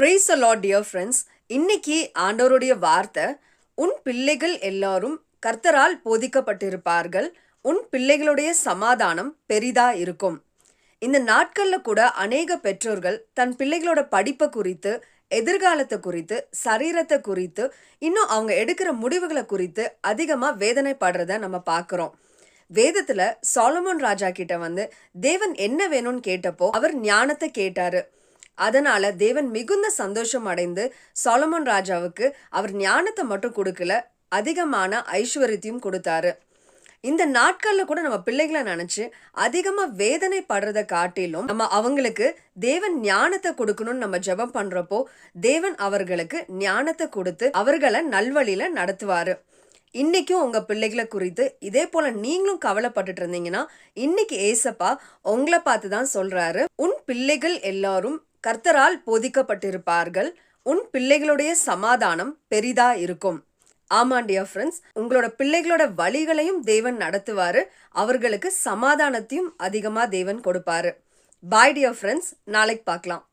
Praise the Lord, dear friends. இன்னைக்கு ஆண்டவருடைய வார்த்தை, உன் பிள்ளைகள் எல்லாரும் கர்த்தரால் போதிக்கப்பட்டிருப்பார்கள், உன் பிள்ளைகளுடைய சமாதானம் பெரிதா இருக்கும். இந்த நாட்கள்ல கூட அநேக பெற்றோர்கள் தன் பிள்ளைகளோட படிப்பை குறித்து, எதிர்காலத்தை குறித்து, சரீரத்தை குறித்து, இன்னும் அவங்க எடுக்கிற முடிவுகளை குறித்து அதிகமா வேதனைப்படுறத நம்ம பார்க்கிறோம். வேதத்துல சாலமோன் ராஜா கிட்ட தேவன் என்ன வேணும்னு கேட்டப்போ அவர் ஞானத்தை கேட்டாரு. அதனால தேவன் மிகுந்த சந்தோஷம் அடைந்து சாலமோன் ராஜாவுக்கு அவர் ஞானத்தை மட்டும் கொடுக்கல, அதிகமான ஐஸ்வர்யத்தையும் கொடுத்தாரு. இந்த நாட்கள்ல கூட நம்ம பிள்ளைகளை நினைச்சு அதிகமா வேதனைப்படுறத காட்டிலும் நம்ம அவங்களுக்கு தேவன் ஞானத்தை கொடுக்கணும்னு நம்ம ஜெபம் பண்றப்போ தேவன் அவர்களுக்கு ஞானத்தை கொடுத்து அவர்களை நல்வழியில நடத்துவாரு. இன்னைக்கும் உங்க பிள்ளைகளை குறித்து இதே போல நீங்களும் கவலைப்பட்டுட்டு இருந்தீங்கன்னா இன்னைக்கு ஏசப்பா உங்களை பார்த்து தான் சொல்றாரு, உன் பிள்ளைகள் எல்லாரும் கர்த்தரால் போதிக்கப்பட்டிருப்பார்கள், உன் பிள்ளைகளுடைய சமாதானம் பெரிதா இருக்கும். ஆமா டியர் ஃப்ரெண்ட்ஸ், உங்களோட பிள்ளைகளோட வழிகளையும் தேவன் நடத்துவாரு, அவர்களுக்கு சமாதானத்தையும் அதிகமா தேவன் கொடுப்பாரு. பாய் டியர் ஃப்ரெண்ட்ஸ், நாளைக்கு பார்க்கலாம்.